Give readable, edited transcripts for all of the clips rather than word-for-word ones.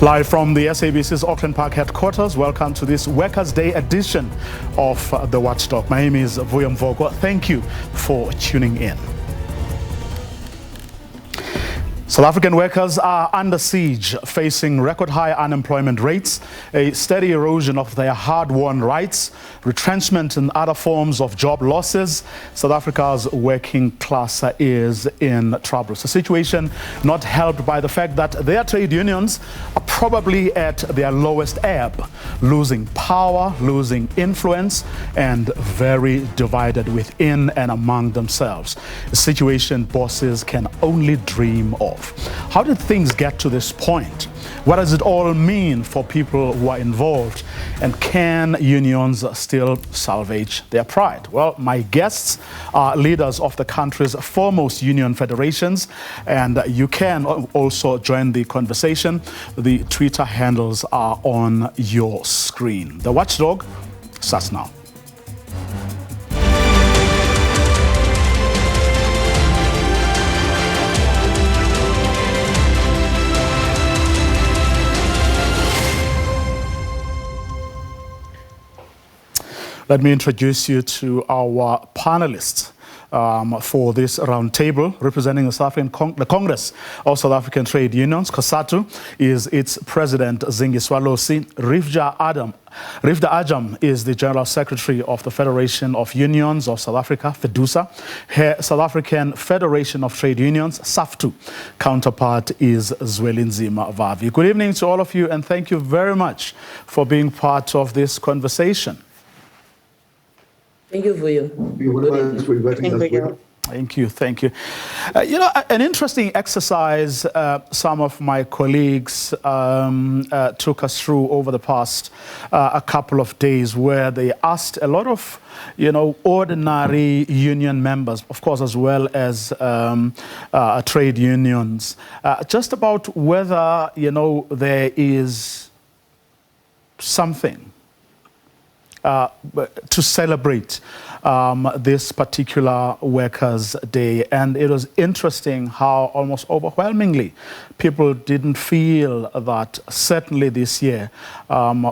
Live from the SABC's Auckland Park headquarters, welcome to this Workers' Day edition of the Watchdog. My name is Vuyo Mvoko. Thank you for tuning in. South African workers are under siege, facing record high unemployment rates, a steady erosion of their hard-won rights, retrenchment and other forms of job losses. South Africa's working class is in trouble. It's a situation not helped by the fact that their trade unions are probably at their lowest ebb, losing power, losing influence, and very divided within and among themselves. A situation bosses can only dream of. How did things get to this point? What does it all mean for people who are involved? And can unions still salvage their pride? Well, my guests are leaders of the country's foremost union federations, and you can also join the conversation. The Twitter handles are on your screen. The Watchdog starts now. Let me introduce you to our panelists for this roundtable, representing the Congress of South African Trade Unions. COSATU is its president, Zingi Swalosi. Rifda Ajam is the General Secretary of the Federation of Unions of South Africa, FEDUSA. Her South African Federation of Trade Unions, SAFTU, counterpart is Zwelinzima Vavi. Good evening to all of you, and thank you very much for being part of this conversation. Thank you for you. Thank you. Thank you. An interesting exercise some of my colleagues took us through over the past a couple of days, where they asked a lot of, ordinary union members, of course, as well as trade unions, just about whether, there is something to celebrate this particular Workers' Day. And it was interesting how almost overwhelmingly people didn't feel that certainly this year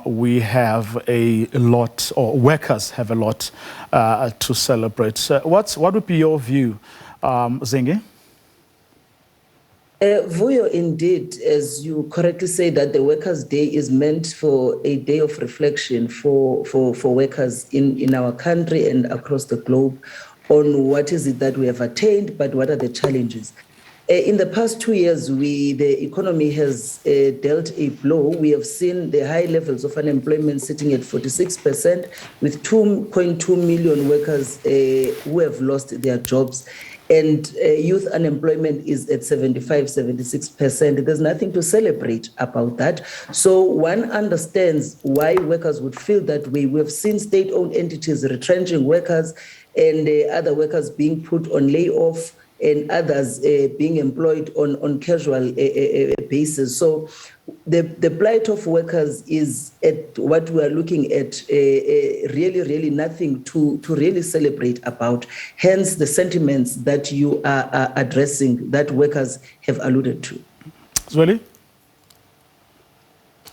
we have a lot, or workers have a lot to celebrate. So what would be your view, Zingi? Vuyo, indeed, as you correctly say, that the Workers' Day is meant for a day of reflection for workers in our country and across the globe on what is it that we have attained, but what are the challenges. In the past 2 years, the economy has dealt a blow. We have seen the high levels of unemployment sitting at 46%, with 2.2 million workers who have lost their jobs. And youth unemployment is at 76%. There's nothing to celebrate about that. So one understands why workers would feel that way. We've seen state-owned entities retrenching workers, and other workers being put on layoff, and others being employed on casual basis. So the plight of workers is at what we are looking at, really nothing to really celebrate about. Hence the sentiments that you are addressing, that workers have alluded to. Zweli?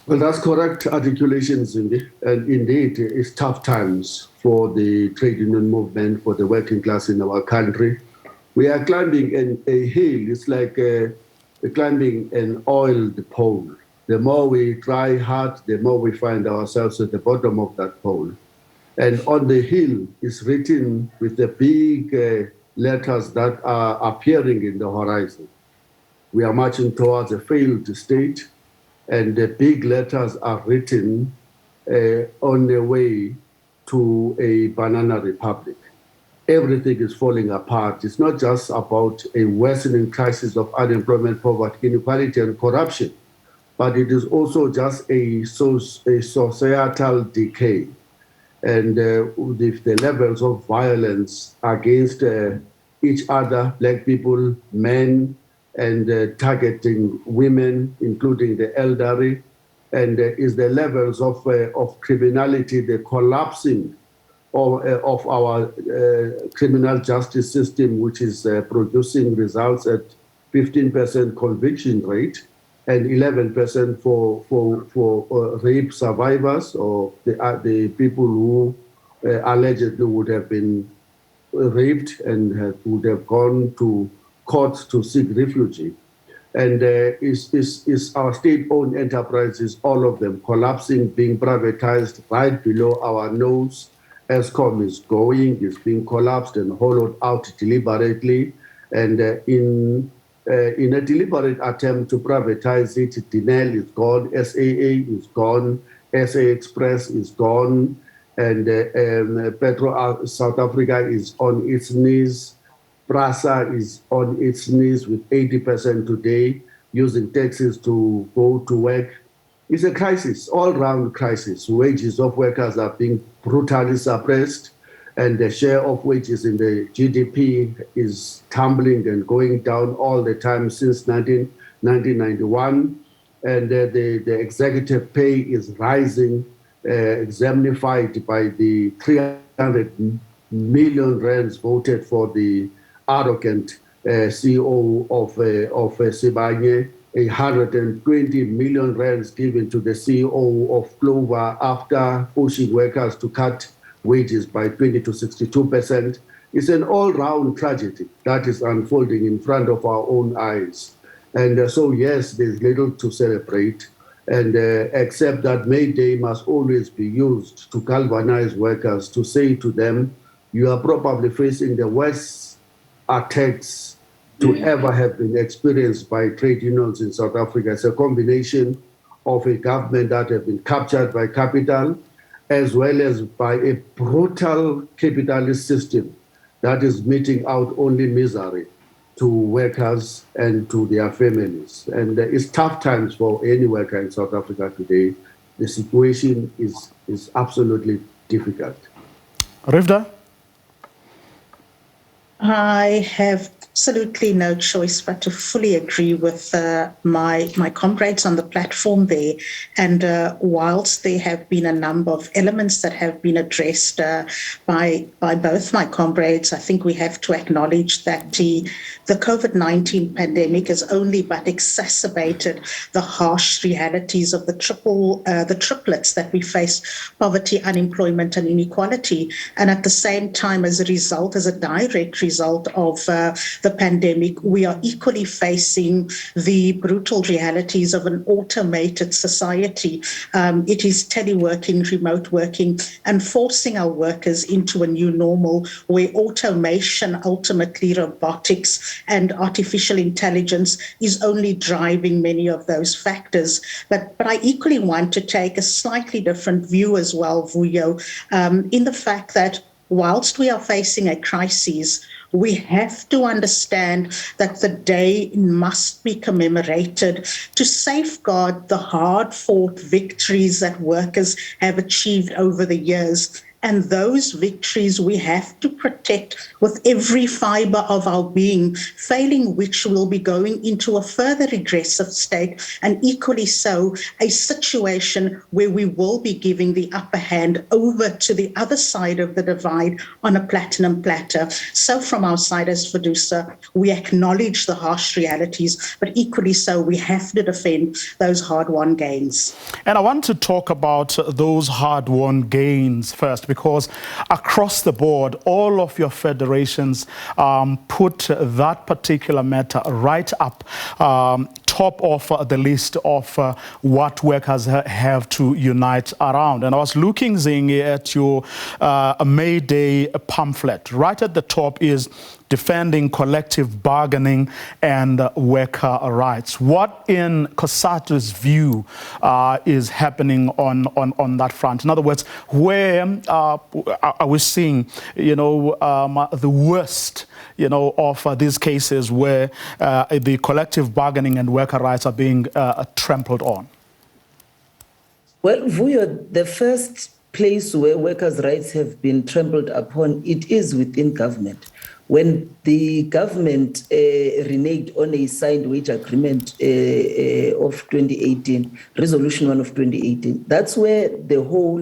Well, that's correct articulation, Cindy. And indeed, it's tough times for the trade union movement, for the working class in our country. We are climbing a hill. It's like climbing an oiled pole. The more we try hard, the more we find ourselves at the bottom of that pole. And on the hill is written with the big letters that are appearing in the horizon. We are marching towards a failed state, and the big letters are written on the way to a banana republic. Everything is falling apart. It's not just about a worsening crisis of unemployment, poverty, inequality, and corruption, but it is also just a societal decay. And the levels of violence against each other, black people, men, and targeting women, including the elderly, and is the levels of criminality, the collapsing of our criminal justice system, which is producing results at 15% conviction rate, and 11% for rape survivors or the people who allegedly would have been raped and would have gone to courts to seek refuge. And is our state-owned enterprises, all of them collapsing, being privatized right below our nose. ESCOM is going, it's being collapsed and hollowed out deliberately. And in a deliberate attempt to privatize it, Denel is gone, SAA is gone, SA Express is gone, and Petro South Africa is on its knees. PRASA is on its knees with 80% today, using taxis to go to work. It's a crisis, all-round crisis. Wages of workers are being brutally suppressed, and the share of wages in the GDP is tumbling and going down all the time since 1991. And the executive pay is rising, exemplified by the 300 million rands voted for the arrogant CEO of Sibanye, 120 million rands given to the CEO of Clover after pushing workers to cut wages by 20 to 62%. It's an all-round tragedy that is unfolding in front of our own eyes. And so, yes, there's little to celebrate, and except that May Day must always be used to galvanize workers, to say to them, you are probably facing the worst attacks to ever have been experienced by trade unions in South Africa. It's a combination of a government that has been captured by capital, as well as by a brutal capitalist system that is meting out only misery to workers and to their families. And it's tough times for any worker in South Africa today. The situation is absolutely difficult. Rivda? I have absolutely no choice but to fully agree with my comrades on the platform there. And whilst there have been a number of elements that have been addressed by both my comrades, I think we have to acknowledge that the COVID-19 pandemic has only but exacerbated the harsh realities of the triplets that we face: poverty, unemployment, and inequality. And at the same time, as a result, as a direct result of the pandemic, we are equally facing the brutal realities of an automated society. It is teleworking, remote working, and forcing our workers into a new normal where automation, ultimately robotics and artificial intelligence, is only driving many of those factors. But I equally want to take a slightly different view as well, Vuyo, in the fact that whilst we are facing a crisis, we have to understand that the day must be commemorated to safeguard the hard-fought victories that workers have achieved over the years. And those victories we have to protect with every fiber of our being, failing which we'll be going into a further regressive state, and equally so, a situation where we will be giving the upper hand over to the other side of the divide on a platinum platter. So from our side as FDUSA, we acknowledge the harsh realities, but equally so, we have to defend those hard-won gains. And I want to talk about those hard-won gains first, because across the board, all of your federations put that particular matter right up top of the list of what workers have to unite around. And I was looking, Zingi, at your May Day pamphlet. Right at the top is defending collective bargaining and worker rights. What, in COSATU's view, is happening on that front? In other words, where are we seeing, the worst, of these cases where the collective bargaining and worker rights are being trampled on? Well, Vuyo, the first place where workers' rights have been trampled upon, it is within government. When the government reneged on a signed wage agreement of 2018, Resolution 1 of 2018, that's where the whole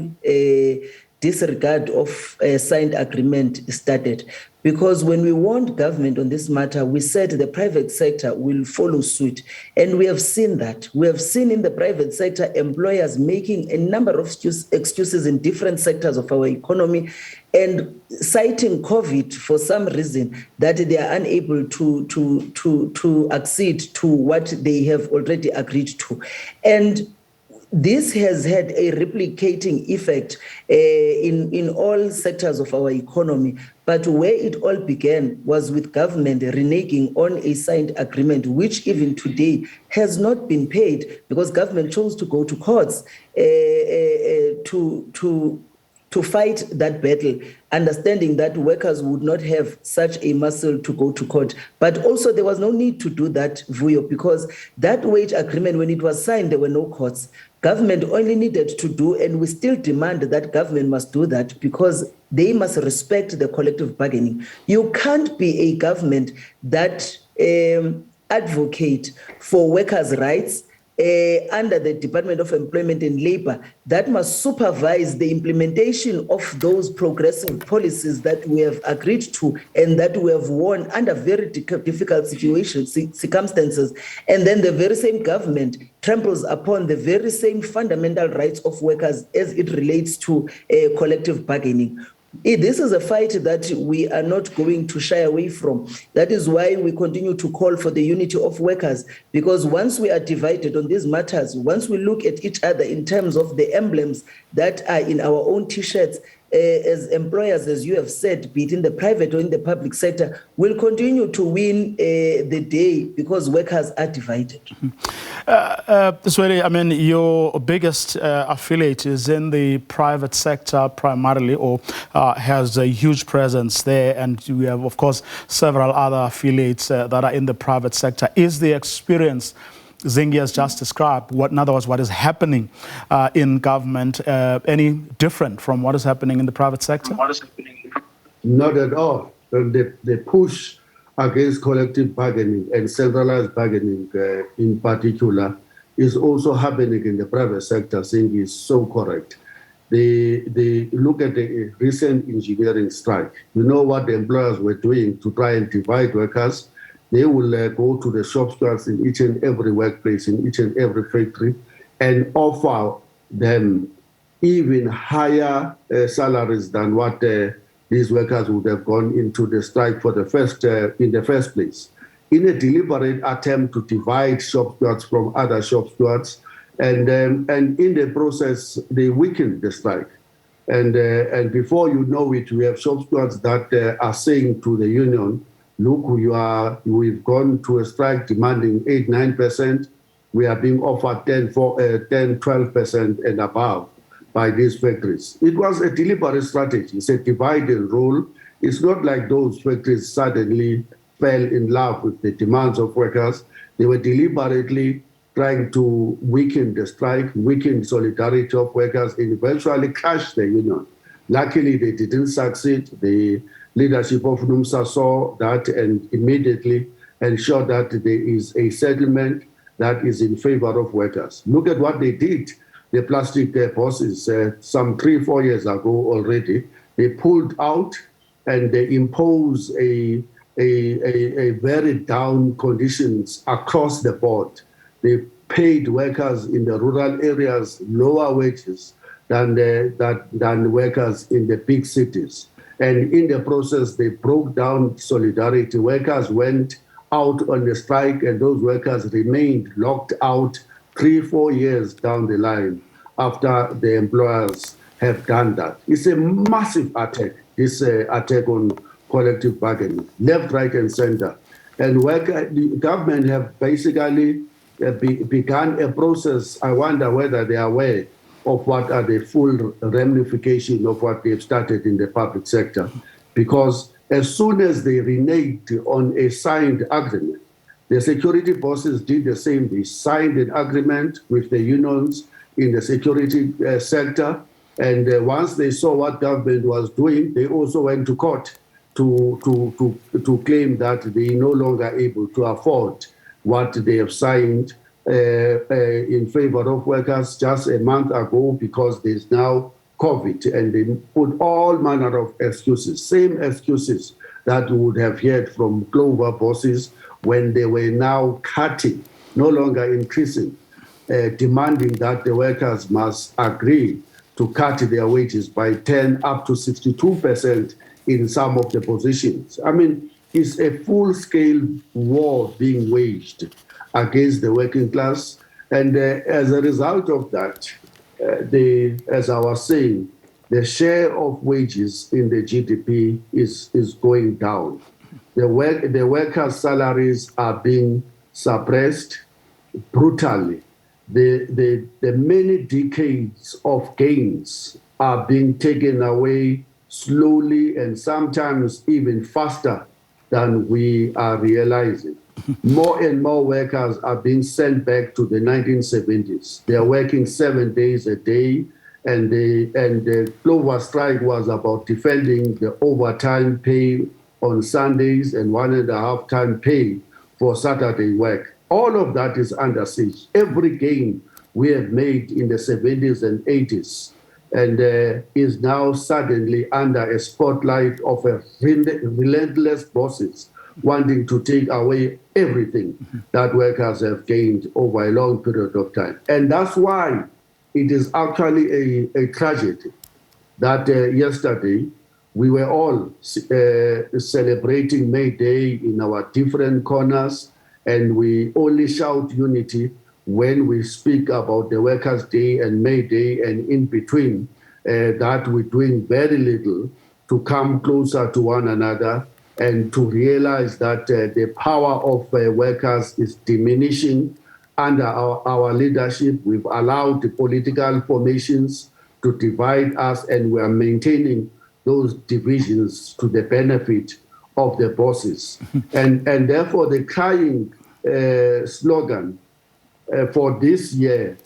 disregard of a signed agreement started. Because when we warned government on this matter, we said the private sector will follow suit. And we have seen that. We have seen in the private sector employers making a number of excuses in different sectors of our economy and citing COVID for some reason that they are unable to accede to what they have already agreed to. And this has had a replicating effect in all sectors of our economy. But where it all began was with government reneging on a signed agreement, which even today has not been paid because government chose to go to courts to fight that battle, understanding that workers would not have such a muscle to go to court. But also there was no need to do that, Vuyo, because that wage agreement, when it was signed, there were no courts. Government only needed to do, and we still demand that government must do that because they must respect the collective bargaining. You can't be a government that advocate for workers' rights under the Department of Employment and Labor that must supervise the implementation of those progressive policies that we have agreed to and that we have won under very difficult circumstances. And then the very same government tramples upon the very same fundamental rights of workers as it relates to collective bargaining. This is a fight that we are not going to shy away from. That is why we continue to call for the unity of workers, because once we are divided on these matters, once we look at each other in terms of the emblems that are in our own T-shirts, as employers, as you have said, be it in the private or in the public sector, will continue to win the day because workers are divided. Sweli, I mean, your biggest affiliate is in the private sector primarily, or has a huge presence there, and you have, of course, several other affiliates that are in the private sector. Is the experience Zingi has just described, in other words, what is happening in government, any different from what is happening in the private sector? Not at all. The push against collective bargaining and centralized bargaining in particular is also happening in the private sector. Zingi is so correct. They look at the recent engineering strike. You know what the employers were doing to try and divide workers? They will go to the shop stewards in each and every workplace, in each and every factory, and offer them even higher salaries than what these workers would have gone into the strike for in the first place, in a deliberate attempt to divide shop stewards from other shop stewards, and in the process they weaken the strike. And before you know it, we have shop stewards that are saying to the union, look, we've gone to a strike demanding 8-9%. We are being offered 10-12% and above by these factories. It was a deliberate strategy. It's a divide and rule. It's not like those factories suddenly fell in love with the demands of workers. They were deliberately trying to weaken the strike, weaken solidarity of workers, and eventually crush the union. Luckily, they didn't succeed. The leadership of NUMSA saw that and immediately ensured that there is a settlement that is in favor of workers. Look at what they did. The plastic bosses, some 3-4 years ago already, they pulled out and they imposed a very down conditions across the board. They paid workers in the rural areas lower wages than workers in the big cities. And in the process, they broke down solidarity. Workers went out on the strike, and those workers remained locked out 3-4 years down the line after the employers have done that. It's a massive attack, this attack on collective bargaining, left, right, and center. And the government have basically begun a process. I wonder whether they are aware of what are the full ramifications of what they've started in the public sector. Because as soon as they reneged on a signed agreement, the security bosses did the same. They signed an agreement with the unions in the security sector. And once they saw what government was doing, they also went to court to claim that they no longer able to afford what they have signed in favor of workers just a month ago, because there's now COVID, and they put all manner of excuses, same excuses that you would have heard from Clover bosses when they were now cutting, no longer increasing, demanding that the workers must agree to cut their wages by 10 up to 62% in some of the positions. I mean, it's a full-scale war being waged against the working class. And as a result of that, as I was saying, the share of wages in the GDP is going down. The workers' salaries are being suppressed brutally. The many decades of gains are being taken away slowly and sometimes even faster than we are realizing. More and more workers are being sent back to the 1970s. They are working 7 days a day, and the Clover strike was about defending the overtime pay on Sundays and 1.5 time pay for Saturday work. All of that is under siege. Every gain we have made in the 70s and 80s and is now suddenly under a spotlight of a relentless bosses wanting to take away everything that workers have gained over a long period of time. And that's why it is actually a tragedy that yesterday we were all celebrating May Day in our different corners, and we only shout unity when we speak about the Workers' Day and May Day, and in between that we're doing very little to come closer to one another and to realize that the power of workers is diminishing under our leadership. We've allowed the political formations to divide us, and we are maintaining those divisions to the benefit of the bosses. and therefore the crying slogan for this year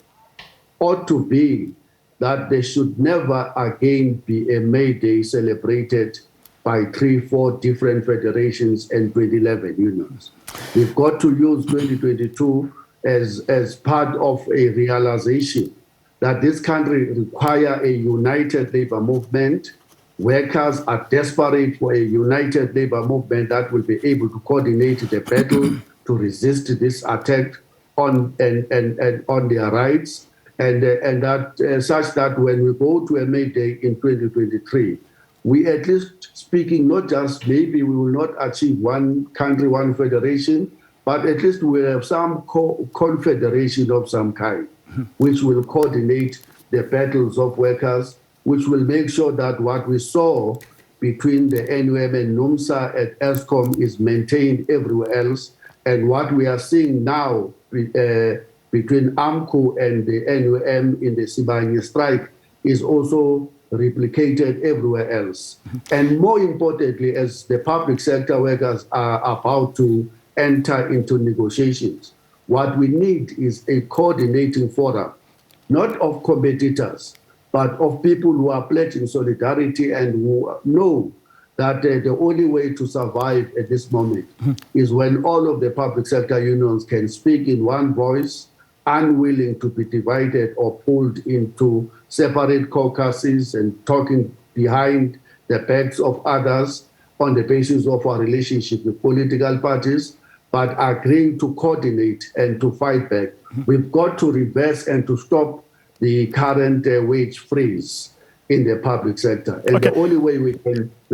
ought to be that there should never again be a May Day celebrated by 3-4 different federations and 11 unions. We've got to use 2022 as part of a realization that this country requires a united labor movement. Workers are desperate for a united labor movement that will be able to coordinate the battle to resist this attack on their rights, and that such that when we go to a May Day in 2023, we at least speaking, not just maybe we will not achieve one country, one federation, but at least we have some confederation of some kind, which will coordinate the battles of workers, which will make sure that what we saw between the NUM and NUMSA at ESCOM is maintained everywhere else. And what we are seeing now between AMCU and the NUM in the Sibanye strike is also replicated everywhere else. And more importantly, as the public sector workers are about to enter into negotiations, what we need is a coordinating forum, not of competitors, but of people who are pledging solidarity and who know that the only way to survive at this moment is when all of the public sector unions can speak in one voice, unwilling to be divided or pulled into separate caucuses and talking behind the backs of others on the basis of our relationship with political parties, but agreeing to coordinate and to fight back. We've got to reverse and to stop the current wage freeze in the public sector. And the only way we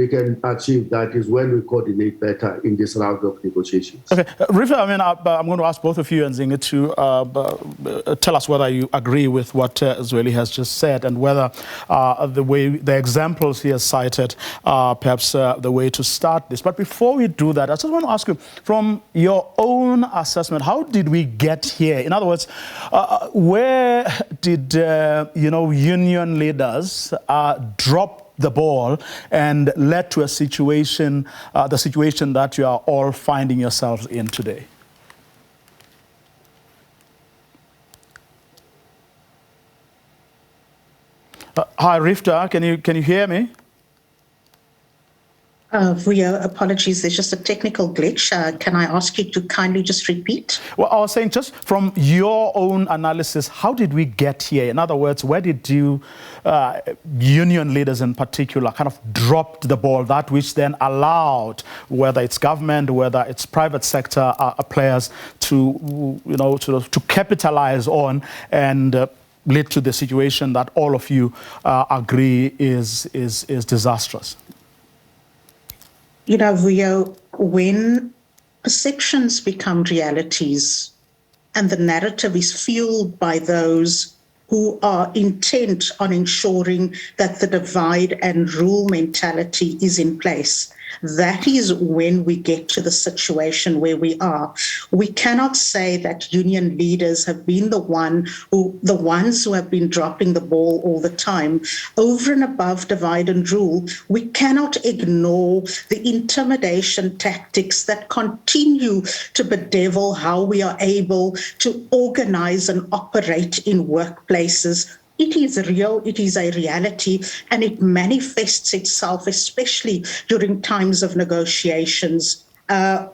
can achieve that is when we coordinate better in this round of negotiations. Okay, Rifa, I mean, I'm going to ask both of you and Zinga to tell us whether you agree with what Zweli has just said and whether the examples he has cited are perhaps the way to start this. But before we do that, I just want to ask you, from your own assessment, how did we get here? In other words, where did union leaders drop the ball and led to a situation, the situation that you are all finding yourselves in today? Hi, Rifta, can you hear me? Vuyo, apologies, there's just a technical glitch. Can I ask you to kindly just repeat? Well, I was saying, just from your own analysis, how did we get here? In other words, where did you, union leaders in particular, kind of dropped the ball, that which then allowed, whether it's government, whether it's private sector players, to, to capitalize on and lead to the situation that all of you agree is disastrous? Vuyo, when perceptions become realities and the narrative is fueled by those who are intent on ensuring that the divide and rule mentality is in place, that is when we get to the situation where we are. We cannot say that union leaders have been the ones who have been dropping the ball all the time. Over and above divide and rule, we cannot ignore the intimidation tactics that continue to bedevil how we are able to organize and operate in workplaces. It is real, it is a reality, and it manifests itself, especially during times of negotiations.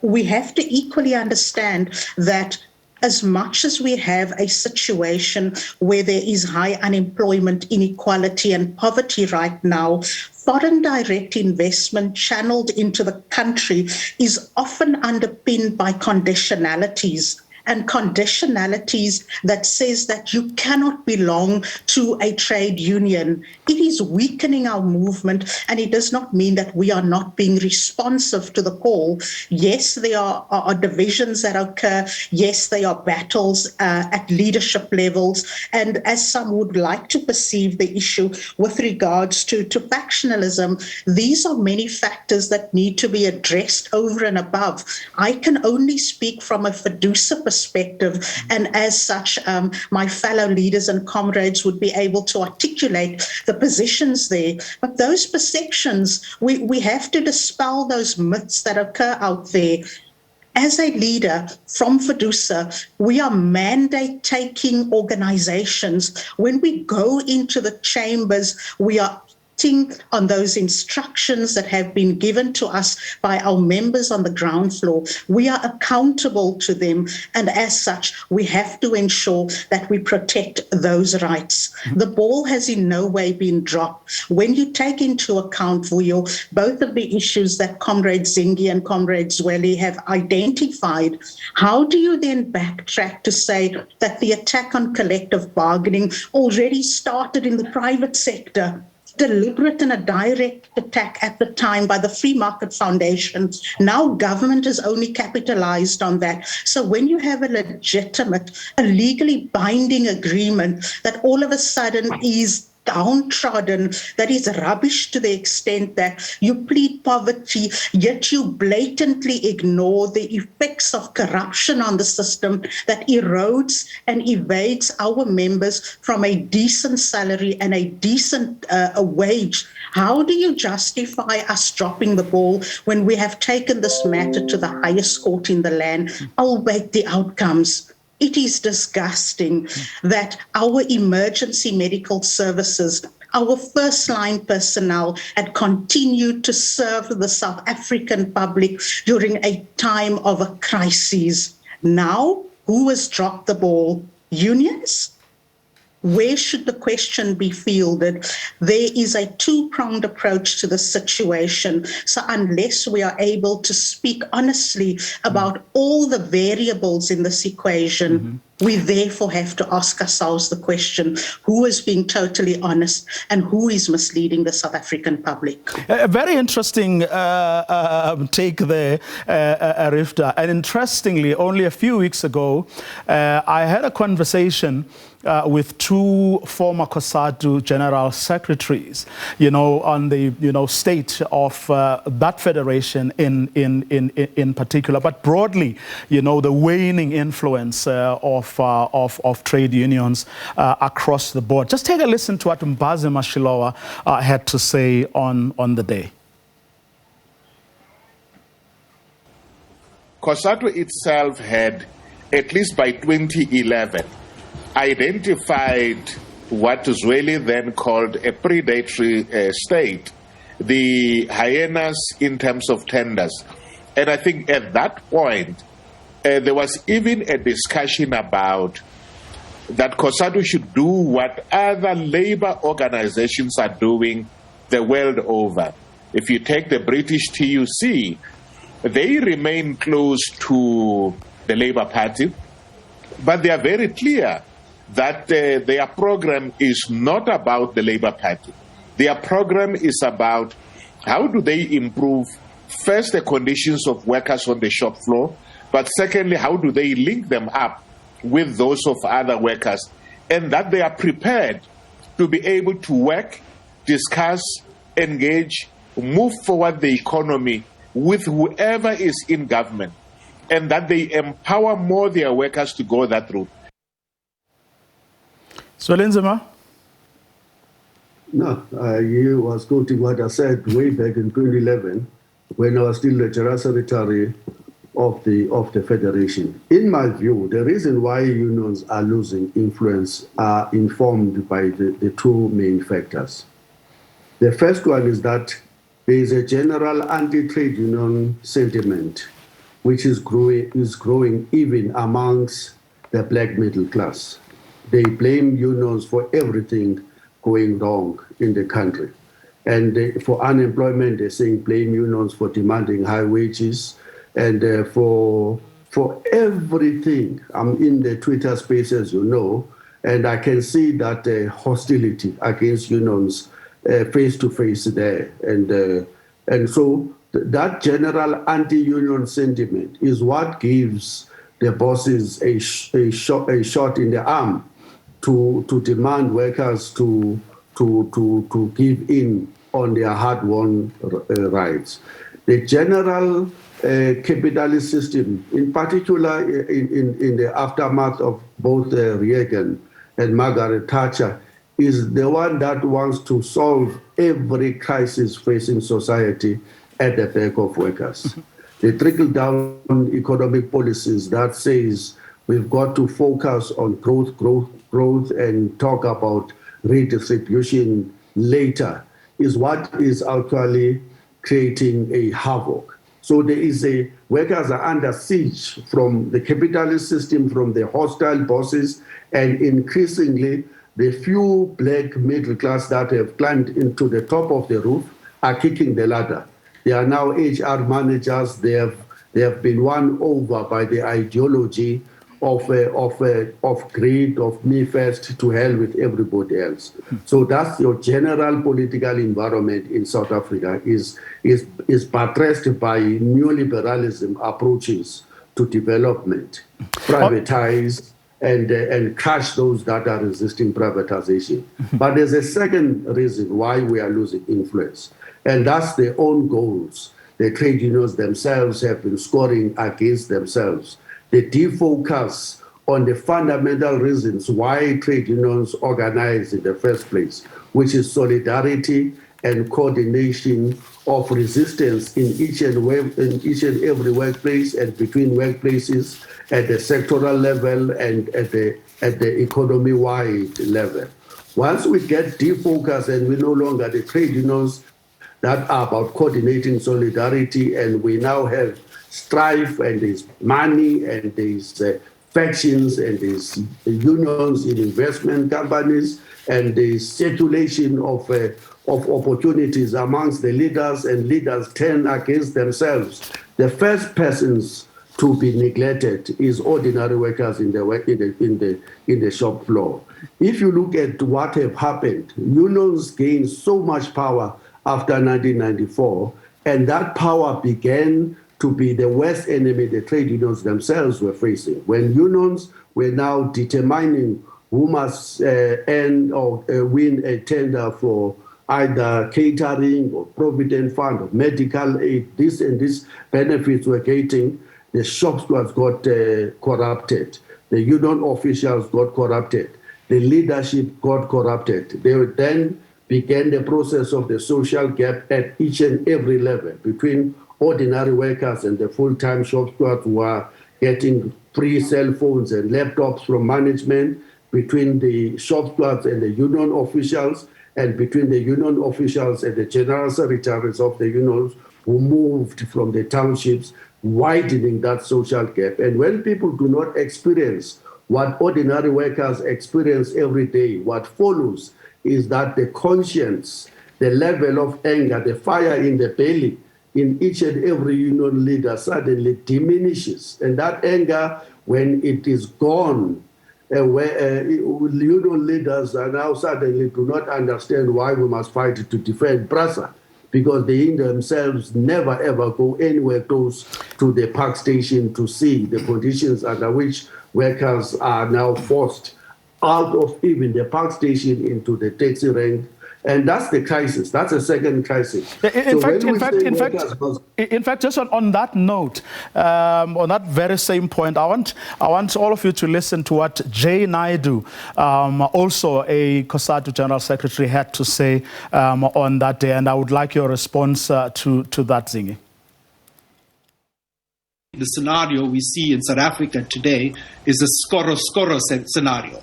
We have to equally understand that as much as we have a situation where there is high unemployment, inequality, and poverty right now, foreign direct investment channeled into the country is often underpinned by conditionalities. And conditionalities that says that you cannot belong to a trade union. It is weakening our movement, and it does not mean that we are not being responsive to the call. Yes, there are divisions that occur. Yes, there are battles at leadership levels. And as some would like to perceive the issue with regards to factionalism, these are many factors that need to be addressed over and above. I can only speak from a fiducia perspective, and as such, my fellow leaders and comrades would be able to articulate the positions there. But those perceptions, we have to dispel those myths that occur out there. As a leader from fiducia, we are mandate-taking organizations. When we go into the chambers, we are on those instructions that have been given to us by our members on the ground floor. We are accountable to them, and as such, we have to ensure that we protect those rights. The ball has in no way been dropped. When you take into account, Vuyo, both of the issues that Comrade Zingi and Comrade Zweli have identified, how do you then backtrack to say that the attack on collective bargaining already started in the private sector? Deliberate and a direct attack at the time by the Free Market Foundation. Now government has only capitalized on that. So when you have a legitimate, a legally binding agreement that all of a sudden is downtrodden, that is rubbish to the extent that you plead poverty, yet you blatantly ignore the effects of corruption on the system that erodes and evades our members from a decent salary and a decent wage. How do you justify us dropping the ball when we have taken this matter to the highest court in the land, albeit the outcomes? It is disgusting that our emergency medical services, our first-line personnel had continued to serve the South African public during a time of a crisis. Now, who has dropped the ball? Unions? Where should the question be fielded? There is a two-pronged approach to the situation. So unless we are able to speak honestly about all the variables in this equation, we therefore have to ask ourselves the question, who is being totally honest and who is misleading the South African public? A very interesting take there, Rifta. And interestingly, only a few weeks ago, I had a conversation with two former COSATU general secretaries, on the, state of that federation in particular, but broadly, the waning influence of trade unions across the board. Just take a listen to what Mbazi Mashilowa had to say on the day. COSATU itself had, at least by 2011, identified what Zweli then called a predatory state the hyenas in terms of tenders. And I think at that point, there was even a discussion about that COSATU should do what other labor organizations are doing the world over. If you take the British TUC, they remain close to the Labour Party, but they are very clear that their program is not about the Labour Party. Their program is about how do they improve, first, the conditions of workers on the shop floor, but secondly, how do they link them up with those of other workers, and that they are prepared to be able to work, discuss, engage, move forward the economy with whoever is in government, and that they empower more their workers to go that route. So, Linzima? No, you was quoting what I said way back in 2011 when I was still the General Secretary of the Federation. In my view, the reason why unions are losing influence are informed by the two main factors. The first one is that there is a general anti-trade union sentiment which is growing even amongst the black middle class. They blame unions for everything going wrong in the country. And for unemployment, they're saying blame unions for demanding high wages. And for everything, I'm in the Twitter space, as you know, and I can see that hostility against unions face to face there. And so that general anti-union sentiment is what gives the bosses a shot in the arm to demand workers to give in on their hard-won rights. The general capitalist system, in particular in the aftermath of both Reagan and Margaret Thatcher, is the one that wants to solve every crisis facing society at the back of workers. The trickle-down economic policies that says we've got to focus on growth and talk about redistribution later is what is actually creating a havoc. So there is workers are under siege from the capitalist system, from the hostile bosses, and increasingly the few black middle class that have climbed into the top of the roof are kicking the ladder. They are now HR managers. They have been won over by the ideology of greed, of me first, to hell with everybody else. So that's your general political environment in South Africa is buttressed by neoliberalism approaches to development, privatize and crush those that are resisting privatization. But there's a second reason why we are losing influence, and that's their own goals. The trade unions themselves have been scoring against themselves. They defocus on the fundamental reasons why trade unions organize in the first place, which is solidarity and coordination of resistance in each and every workplace and between workplaces at the sectoral level and at the economy-wide level. Once we get defocused and we no longer the trade unions that are about coordinating solidarity, and we now have strife, and there's money, and there's factions, and there's unions in investment companies, and there's circulation of opportunities amongst the leaders, and leaders turn against themselves. The first persons to be neglected is ordinary workers in the shop floor. If you look at what have happened, unions gained so much power after 1994, and that power began to be the worst enemy the trade unions themselves were facing. When unions were now determining who must earn or win a tender for either catering or provident fund or medical aid, this and this benefits were getting, the shop stewards got corrupted, the union officials got corrupted, the leadership got corrupted. They then began the process of the social gap at each and every level between ordinary workers and the full-time shop stewards who are getting free cell phones and laptops from management, between the shop stewards and the union officials, and between the union officials and the general secretaries of the unions who moved from the townships, widening that social gap. And when people do not experience what ordinary workers experience every day, what follows is that the conscience, the level of anger, the fire in the belly in each and every union leader suddenly diminishes. And that anger, when it is gone, union leaders are now suddenly do not understand why we must fight to defend Brasa, because they in themselves never ever go anywhere close to the park station to see the conditions under which workers are now forced out of even the park station into the taxi rank. And that's the crisis. That's a second crisis. In fact, just on that note, on that very same point, I want all of you to listen to what Jay Naidu, also a COSATU General Secretary, had to say on that day. And I would like your response to that, Zingi. The scenario we see in South Africa today is a skoro scenario.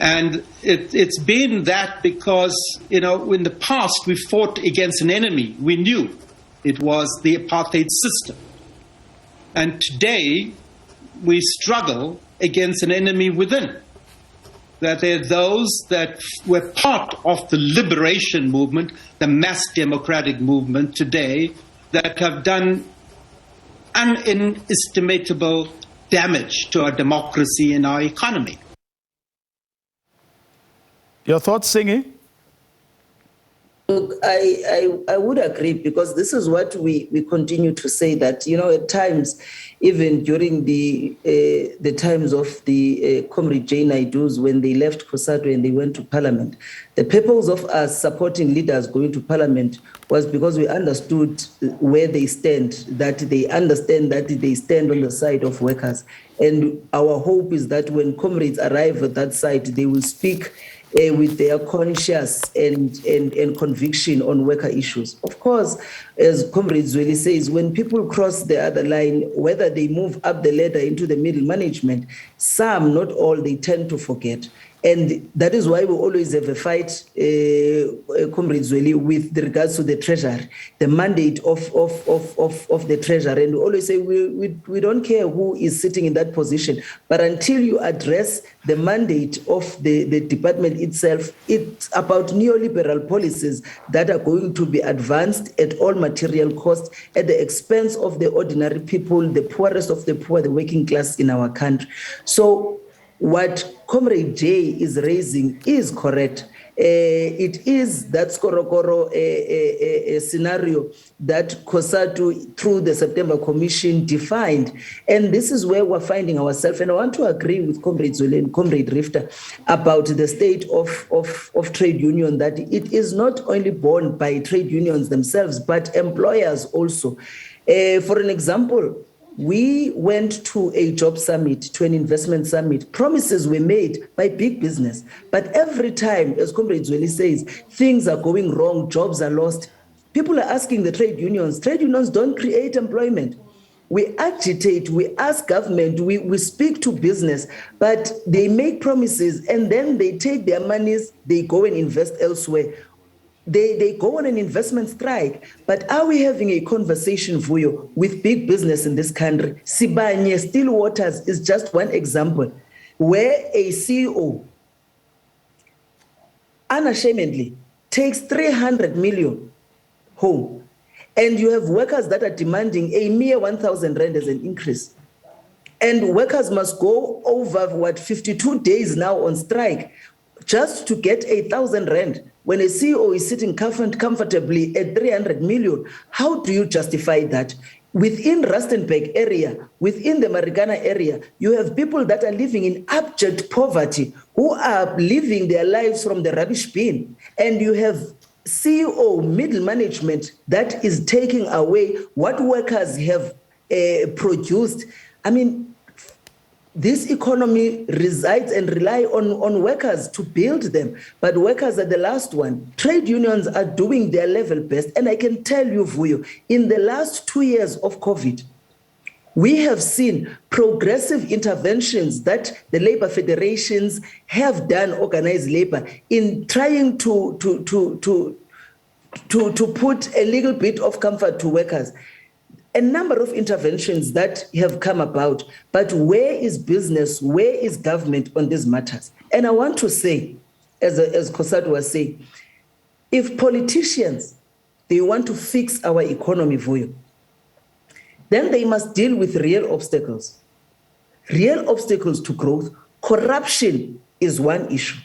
And it's been that because, in the past we fought against an enemy. We knew it was the apartheid system. And today we struggle against an enemy within. That there are those that were part of the liberation movement, the mass democratic movement today, that have done inestimable damage to our democracy and our economy. Your thoughts, Singi? Look, I would agree, because this is what we continue to say, that, at times, even during the times of the Comrade Jay Naidu's, when they left COSATU and they went to Parliament, the purpose of us supporting leaders going to Parliament was because we understood where they stand, that they understand that they stand on the side of workers. And our hope is that when comrades arrive at that side, they will speak with their conscience and conviction on worker issues. Of course, as Comrade Zweli says, when people cross the other line, whether they move up the ladder into the middle management, some, not all, they tend to forget. And that is why we always have a fight, Comrade Zweli, with regards to the treasury, the mandate of the treasury. And we always say we don't care who is sitting in that position, but until you address the mandate of the department itself, it's about neoliberal policies that are going to be advanced at all material costs at the expense of the ordinary people, the poorest of the poor, the working class in our country. So what Comrade Jay is raising is correct. It is that skorokoro scenario that COSATU, through the September Commission, defined. And this is where we're finding ourselves. And I want to agree with Comrade Zweli and Comrade Rifter about the state of trade union, that it is not only borne by trade unions themselves, but employers also. For an example, we went to a job summit, to an investment summit. Promises were made by big business. But every time, as Comrade Zweli says, things are going wrong, jobs are lost. People are asking the trade unions. Trade unions don't create employment. We agitate, we ask government, we speak to business, but they make promises and then they take their monies, they go and invest elsewhere. They go on an investment strike. But are we having a conversation, Vuyo, with big business in this country? Sibanye, Still Waters is just one example, where a CEO unashamedly takes 300 million home, and you have workers that are demanding a mere 1,000 rand as an increase. And workers must go over, 52 days now on strike just to get 1,000 rand. When a CEO is sitting comfortably at 300 million, how do you justify that? Within Rustenburg area, within the Marikana area, you have people that are living in abject poverty, who are living their lives from the rubbish bin. And you have CEO, middle management, that is taking away what workers have produced. I mean, this economy resides and rely on workers to build them, but workers are the last one. Trade unions are doing their level best, and I can tell you, Vuyo, in the last 2 years of COVID, We have seen progressive interventions that the labor federations have done, organized labor, in trying to put a little bit of comfort to workers. A number of interventions that have come about, but where is business, where is government on these matters? And I want to say, as Kosatu was saying, if politicians, they want to fix our economy, Vuyo, then they must deal with real obstacles to growth. Corruption is one issue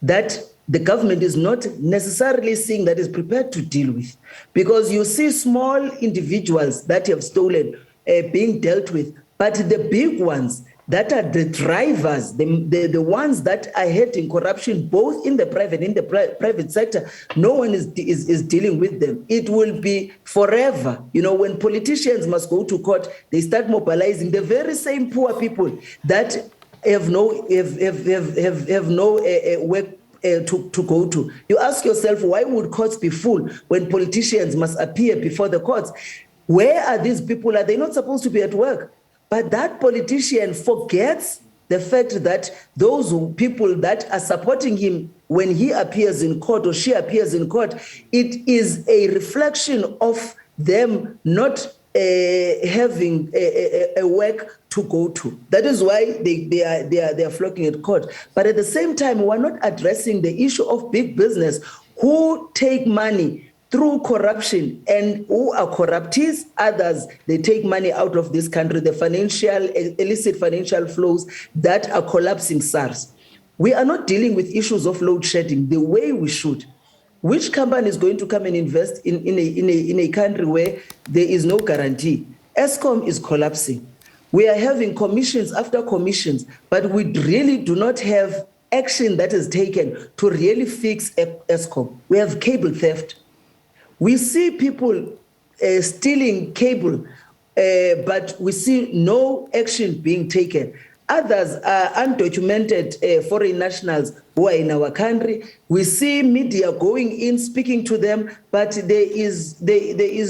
that the government is not necessarily seeing that is prepared to deal with, because you see small individuals that have stolen being dealt with, but the big ones that are the drivers, the ones that are heading corruption, both in the private sector, no one is dealing with them. It will be forever. You know, when politicians must go to court, they start mobilizing the very same poor people that have no work to go to. You ask yourself, why would courts be full when politicians must appear before the courts? Where are these people? Are they not supposed to be at work? But that politician forgets the fact that those people that are supporting him when he appears in court or she appears in court, it is a reflection of them not having a work to go to. That is why they are flocking at court. But at the same time, we're not addressing the issue of big business who take money through corruption and who are corruptees. Others, they take money out of this country, the illicit financial flows that are collapsing SARS. We are not dealing with issues of load shedding the way we should. Which company is going to come and invest in a country where there is no guarantee? Eskom is collapsing. We are having commissions after commissions, but we really do not have action that is taken to really fix Eskom. We have cable theft. We see people stealing cable, but we see no action being taken. Others are undocumented foreign nationals who are in our country. We see media going in, speaking to them, but there is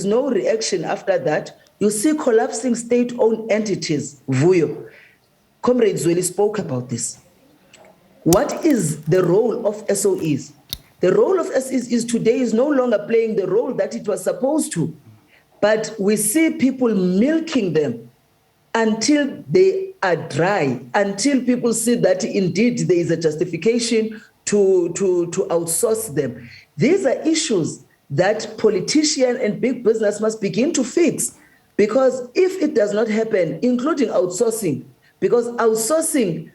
no reaction after that. You see collapsing state-owned entities, Vuyo. Comrade Zweli spoke about this. What is the role of SOEs? The role of SOEs today is no longer playing the role that it was supposed to, but we see people milking them until they are dry, until people see that indeed there is a justification to outsource them. These are issues that politicians and big business must begin to fix, because if it does not happen, including outsourcing, because outsourcing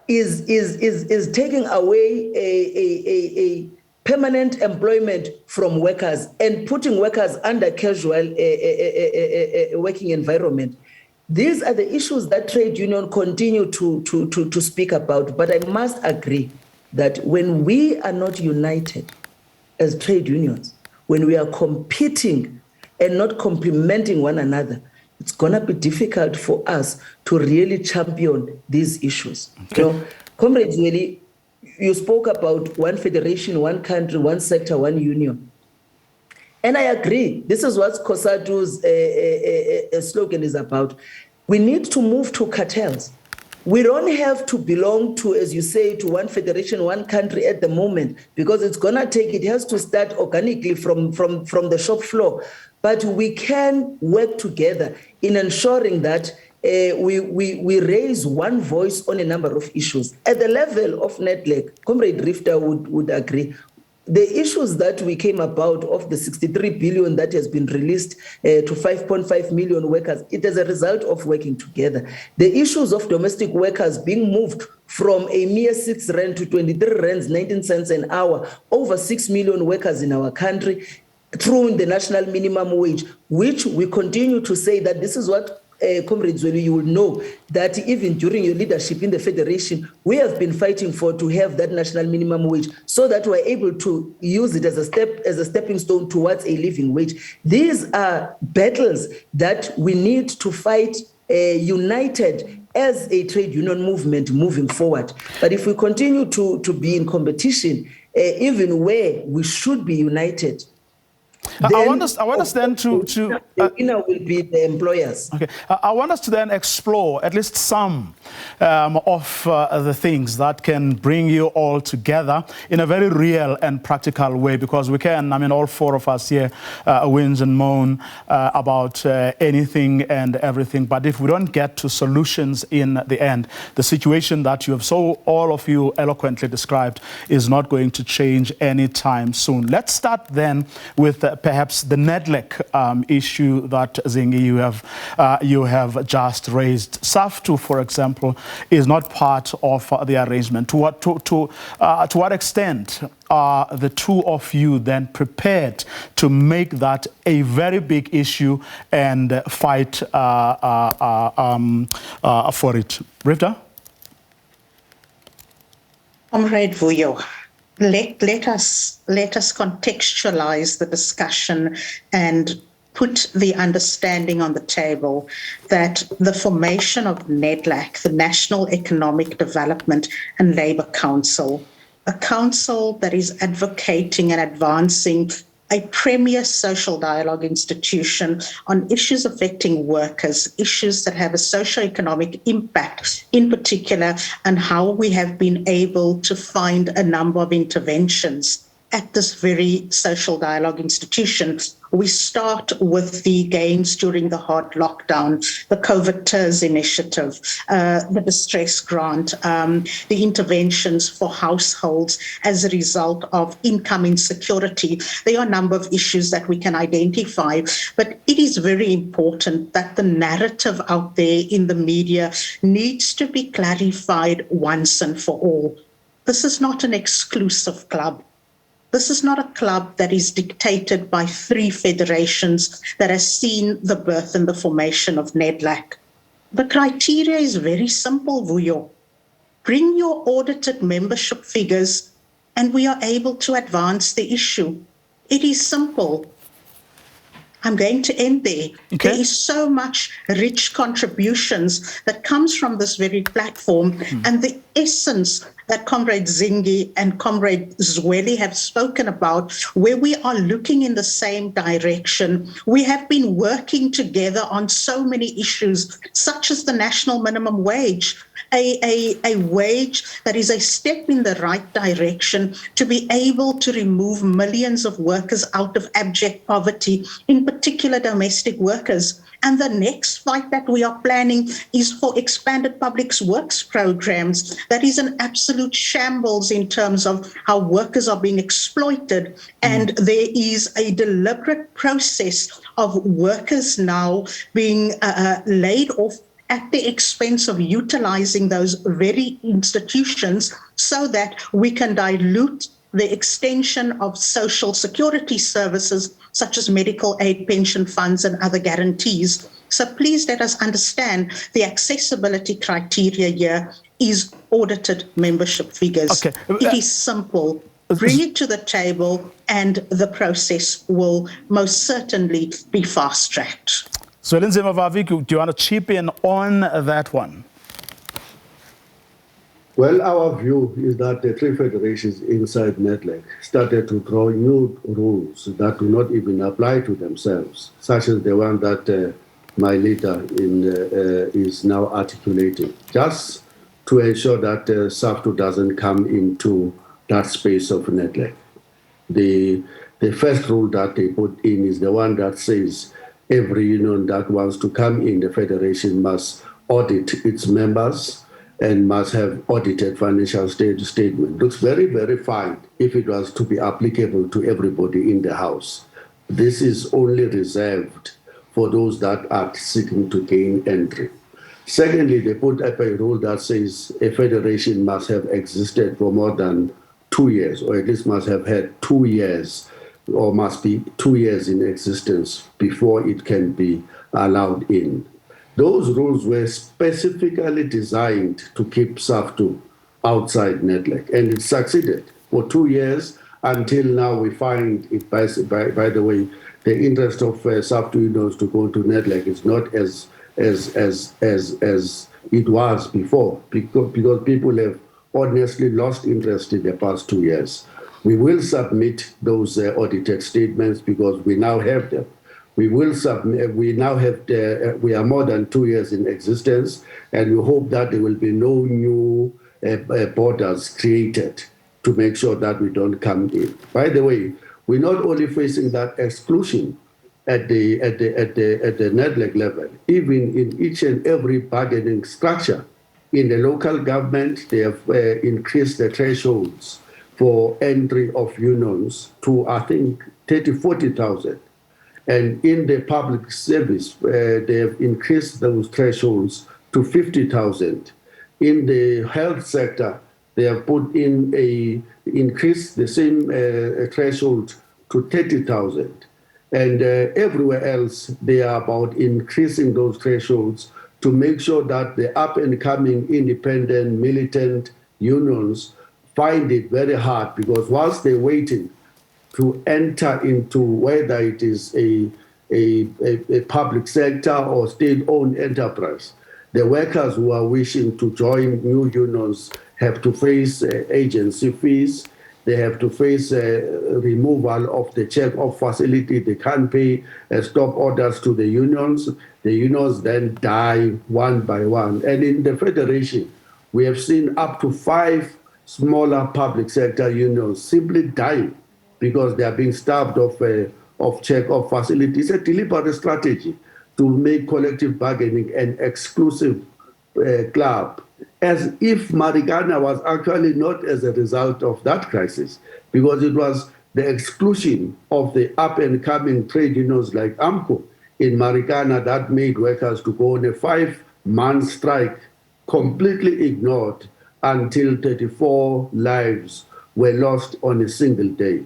is taking away a permanent employment from workers and putting workers under casual working environment. These are the issues that trade union continue to speak about. But I must agree that when we are not united as trade unions, when we are competing and not complementing one another, it's going to be difficult for us to really champion these issues. Okay. You know, Comrade Zweli, you spoke about one federation, one country, one sector, one union. And I agree. This is what Kosatu's slogan is about. We need to move to cartels. We don't have to belong to, as you say, to one federation, one country at the moment, because it's going to take, it has to start organically from the shop floor. But we can work together in ensuring that we raise one voice on a number of issues. At the level of NEDLAC, Comrade Rifter would agree. The issues that we came about of the 63 billion that has been released to 5.5 million workers, it is a result of working together. The issues of domestic workers being moved from a mere 6 rand to 23 rands, 19 cents an hour, over 6 million workers in our country, through the national minimum wage, which we continue to say that this is what Comrade Zweli, you will know that even during your leadership in the Federation, we have been fighting for to have that national minimum wage so that we're able to use it as a stepping stone towards a living wage. These are battles that we need to fight united as a trade union movement moving forward. But if we continue to be in competition, even where we should be united, I want us then to the winner will be the employers. Okay, I want us to then explore at least some of the things that can bring you all together in a very real and practical way, because we can, I mean, all four of us here whinge and moan about anything and everything, but if we don't get to solutions in the end, the situation that you have all of you eloquently described is not going to change anytime soon. Let's start then with perhaps the NEDLAC issue that Zingi you have just raised. SAFTU, for example, is not part of the arrangement. To what extent are the two of you then prepared to make that a very big issue and fight for it? Rivda? Comrade Vuyo, let us contextualize the discussion and put the understanding on the table that the formation of NEDLAC, the National Economic Development and Labour Council, a council that is advocating and advancing a premier social dialogue institution on issues affecting workers, issues that have a socio-economic impact, in particular, and how we have been able to find a number of interventions at this very social dialogue institution. We start with the gains during the hard lockdown, the COVID TERS initiative, the distress grant, the interventions for households as a result of income insecurity. There are a number of issues that we can identify, but it is very important that the narrative out there in the media needs to be clarified once and for all. This is not an exclusive club. This is not a club that is dictated by three federations that has seen the birth and the formation of NEDLAC. The criteria is very simple, Vuyo. Bring your audited membership figures and we are able to advance the issue. It is simple. I'm going to end there. Okay. There is so much rich contributions that comes from this very platform, and the essence that Comrade Zingi and Comrade Zweli have spoken about, where we are looking in the same direction. We have been working together on so many issues, such as the national minimum wage, a wage that is a step in the right direction to be able to remove millions of workers out of abject poverty, in particular domestic workers. And the next fight that we are planning is for expanded public works programs. That is an absolute shambles in terms of how workers are being exploited. And there is a deliberate process of workers now being laid off at the expense of utilizing those very institutions so that we can dilute the extension of social security services such as medical aid, pension funds, and other guarantees. So please let us understand the accessibility criteria here is audited membership figures. Okay. It is simple. Bring it to the table and the process will most certainly be fast-tracked. So, Lindsay Mavaviku, do you want to chip in on that one? Well, our view is that the three federations inside NEDLAC started to draw new rules that do not even apply to themselves, such as the one that my leader is now articulating, just to ensure that SAFTU doesn't come into that space of NEDLAC. The first rule that they put in is the one that says every union that wants to come in the federation must audit its members and must have audited financial statement. Looks very, very fine if it was to be applicable to everybody in the house. This is only reserved for those that are seeking to gain entry. Secondly, they put up a rule that says a federation must have existed for more than 2 years, or at least must have had 2 years, or must be 2 years in existence before it can be allowed in. Those rules were specifically designed to keep SAFTU outside NEDLAC, and it succeeded for 2 years until now. We find it, by the way, the interest of SAFTU unions to go to NEDLAC is not as it was before, because people have honestly lost interest in the past 2 years. We will submit those audited statements because we now have them. We will submit. We now have. We are more than 2 years in existence, and we hope that there will be no new borders created to make sure that we don't come in. By the way, we're not only facing that exclusion at the NEDLAC level, even in each and every bargaining structure in the local government, they have increased the thresholds for entry of unions to, I think, 40,000. And in the public service, they have increased those thresholds to 50,000. In the health sector, they have put in increased the same threshold to 30,000. And everywhere else, they are about increasing those thresholds to make sure that the up-and-coming independent militant unions find it very hard, because whilst they're waiting to enter into whether it is a public sector or state-owned enterprise, the workers who are wishing to join new unions have to face agency fees. They have to face removal of the check-off facility. They can't pay stop orders to the unions. The unions then die one by one. And in the Federation, we have seen up to 5 smaller public sector unions simply dying because they are being starved of check-off facilities. A deliberate strategy to make collective bargaining an exclusive club, as if Marikana was actually not as a result of that crisis, because it was the exclusion of the up-and-coming trade unions like AMCO in Marikana that made workers to go on a 5-month strike, completely ignored, until 34 lives were lost on a single day.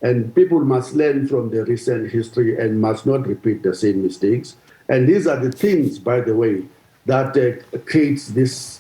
And people must learn from the recent history and must not repeat the same mistakes. And these are the things, by the way, that creates this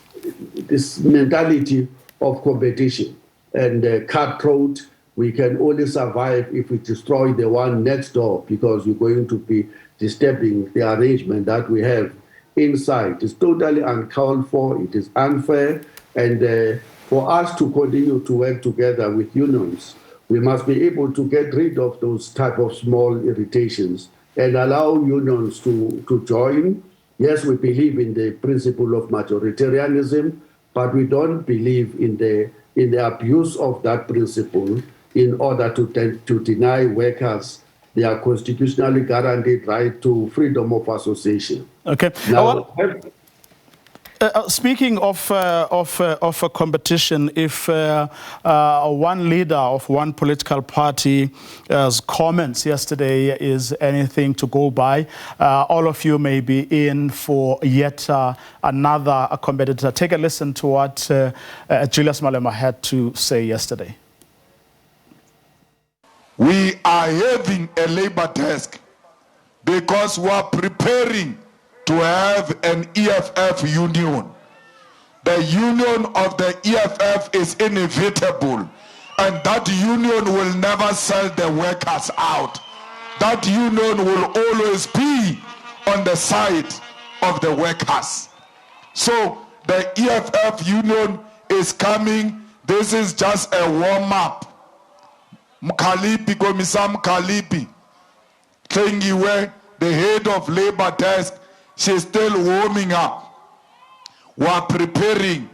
mentality of competition and cutthroat. We can only survive if we destroy the one next door, because we're going to be disturbing the arrangement that we have inside. It's totally uncalled for. It is unfair. And for us to continue to work together with unions, we must be able to get rid of those type of small irritations and allow unions to join. Yes, we believe in the principle of majoritarianism, but we don't believe in the abuse of that principle in order to deny workers their constitutionally guaranteed right to freedom of association. Okay. Now, speaking of a competition, if one leader of one political party's comments yesterday is anything to go by, all of you may be in for yet another competitor. Take a listen to what Julius Malema had to say yesterday. We are having a labor desk because we are preparing to have an EFF union. The union of the EFF is inevitable, and that union will never sell the workers out. That union will always be on the side of the workers. So the EFF union is coming. This is just a warm-up. Mkhalipi, Komisa Mkhalipi, Klengiwe, the head of labor desk, she's still warming up. We're preparing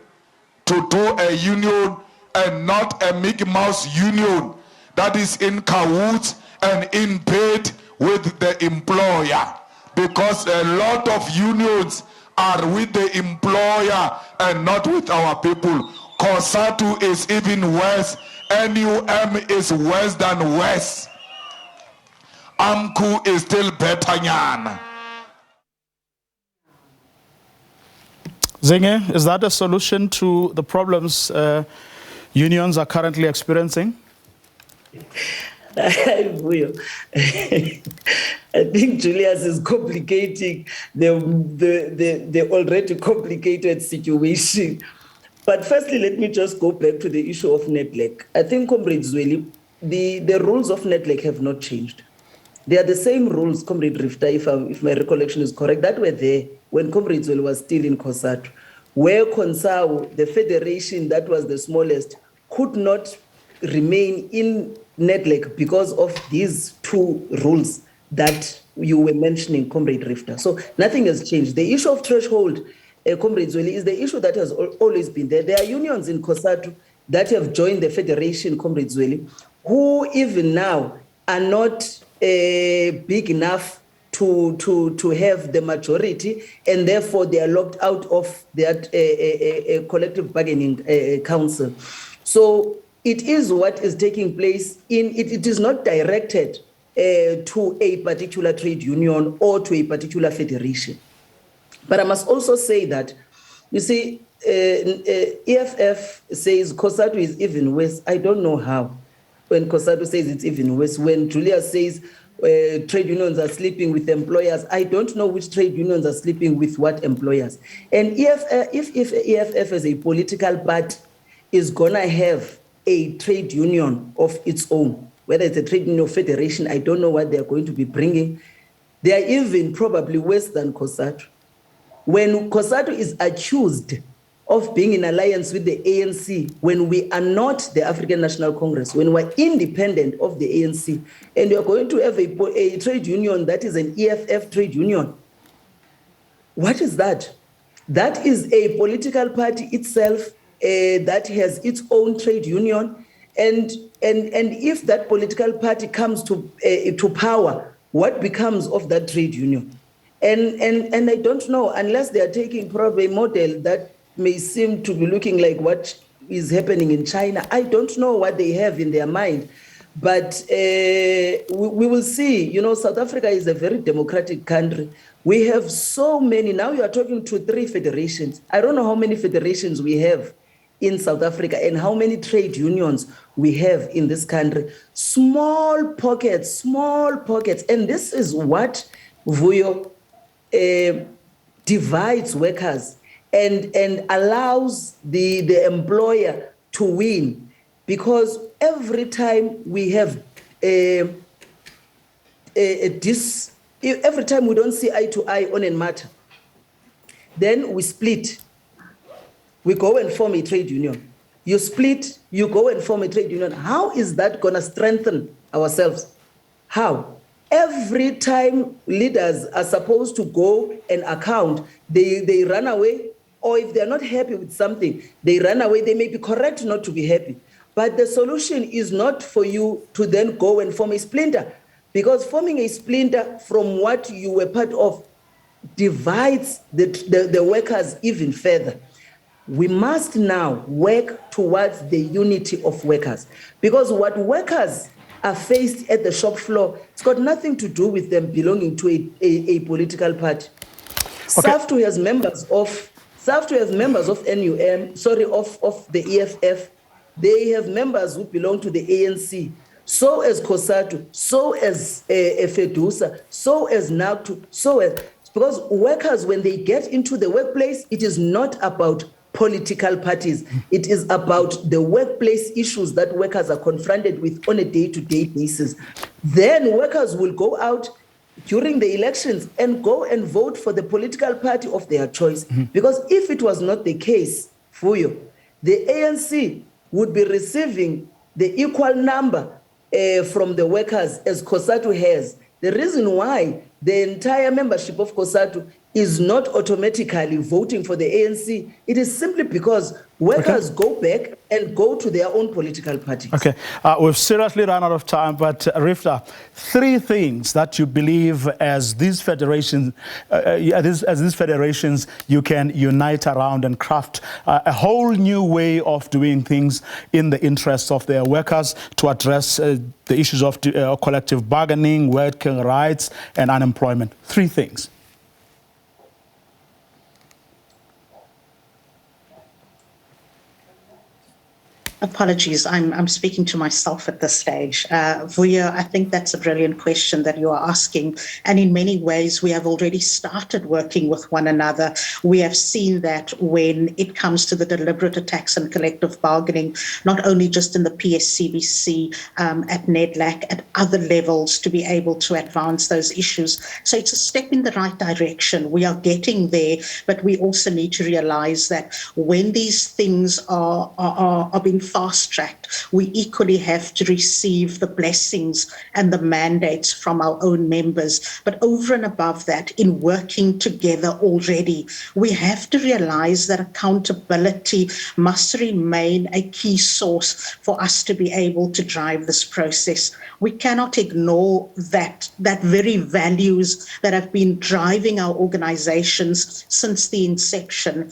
to do a union and not a Mickey Mouse union that is in cahoots and in bed with the employer, because a lot of unions are with the employer and not with our people. COSATU is even worse. NUM is worse than worse. AMCU is still better than. Zinge, is that a solution to the problems unions are currently experiencing? I think Julius is complicating the already complicated situation. But firstly, let me just go back to the issue of NEDLAC. I think, Comrade Zweli, the rules of NEDLAC have not changed. They are the same rules, Comrade Rifta, if my recollection is correct, that were there when Comrade Zweli was still in COSATU, where CONSAU, the federation that was the smallest, could not remain in NEDLAC because of these two rules that you were mentioning, Comrade Rifta. So nothing has changed. The issue of threshold, Comrade Zweli, is the issue that has always been there. There are unions in COSATU that have joined the federation, Comrade Zweli, who even now are not big enough to have the majority, and therefore they are locked out of that collective bargaining council. So it is what is taking place it is not directed to a particular trade union or to a particular federation. But I must also say that, you see, EFF says COSATU is even worse. I don't know how. When COSATU says it's even worse, when Julia says trade unions are sleeping with employers, I don't know which trade unions are sleeping with what employers. And if EFF as a political party is going to have a trade union of its own, whether it's a trade union or federation, I don't know what they're going to be bringing. They are even probably worse than COSATU. When COSATU is accused of being in alliance with the ANC, when we are not the African National Congress, when we're independent of the ANC, and you're going to have a trade union that is an EFF trade union, what is that? That is a political party itself that has its own trade union, and if that political party comes to power, what becomes of that trade union? And I don't know, unless they are taking probably a model that may seem to be looking like what is happening in China. I don't know what they have in their mind, but we will see. You know, South Africa is a very democratic country. We have so many. Now you are talking to 3 federations. I don't know how many federations we have in South Africa and how many trade unions we have in this country. Small pockets. And this is what, Vuyo, divides workers and allows the employer to win, because every time we have every time we don't see eye to eye on a matter, then we split. We go and form a trade union. You split, you go and form a trade union. How is that going to strengthen ourselves? How? Every time leaders are supposed to go and account, they run away, or if they're not happy with something, they run away. They may be correct not to be happy. But the solution is not for you to then go and form a splinter, because forming a splinter from what you were part of divides the workers even further. We must now work towards the unity of workers, because what workers are faced at the shop floor, it's got nothing to do with them belonging to a political party. Okay. SAFTU has members of NUM, of the EFF. They have members who belong to the ANC. So as COSATU, so as FEDUSA, so as NACTU, because workers, when they get into the workplace, it is not about political parties. It is about the workplace issues that workers are confronted with on a day-to-day basis. Then workers will go out during the elections and go and vote for the political party of their choice. Mm-hmm. Because if it was not the case, Fuyo, the ANC would be receiving the equal number from the workers as COSATU has. The reason why the entire membership of COSATU is not automatically voting for the ANC, it is simply because workers go back and go to their own political parties. Okay, we've seriously run out of time, but Rifta, 3 things that you believe as these federations, you can unite around and craft a whole new way of doing things in the interests of their workers to address the issues of collective bargaining, working rights, and unemployment. 3 things. Apologies, I'm speaking to myself at this stage. Vuyo, I think that's a brilliant question that you are asking. And in many ways, we have already started working with one another. We have seen that when it comes to the deliberate attacks and collective bargaining, not only just in the PSCBC, at NEDLAC, at other levels, to be able to advance those issues. So it's a step in the right direction. We are getting there, but we also need to realize that when these things are being fast-tracked, we equally have to receive the blessings and the mandates from our own members. But over and above that, in working together already, we have to realize that accountability must remain a key source for us to be able to drive this process. We cannot ignore that very values that have been driving our organizations since the inception.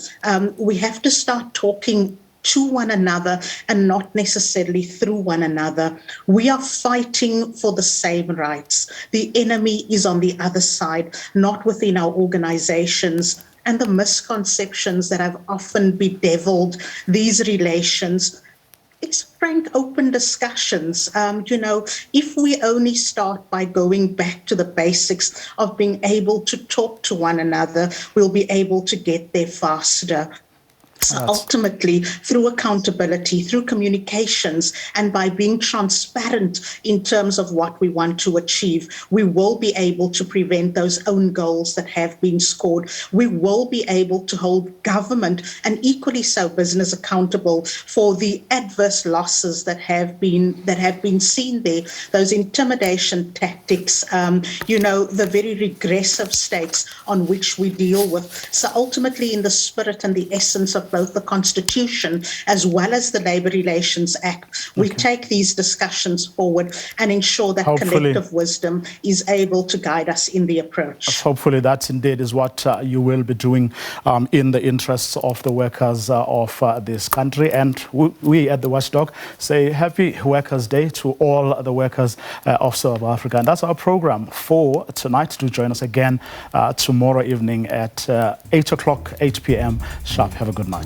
We have to start talking to one another and not necessarily through one another. We are fighting for the same rights. The enemy is on the other side, not within our organizations. And the misconceptions that have often bedeviled these relations, it's frank, open discussions. If we only start by going back to the basics of being able to talk to one another, we'll be able to get there faster. So ultimately, through accountability, through communications, and by being transparent in terms of what we want to achieve, we will be able to prevent those own goals that have been scored. We will be able to hold government and equally so business accountable for the adverse losses that have been seen there, those intimidation tactics, the very regressive states on which we deal with. So ultimately, in the spirit and the essence of both the Constitution as well as the Labour Relations Act, we take these discussions forward and ensure that collective wisdom is able to guide us in the approach. Hopefully that indeed is what you will be doing in the interests of the workers of this country. And we at the Watchdog say Happy Workers' Day to all the workers of South Africa. And that's our program for tonight. Do join us again tomorrow evening at 8 p.m. sharp. Have a good night.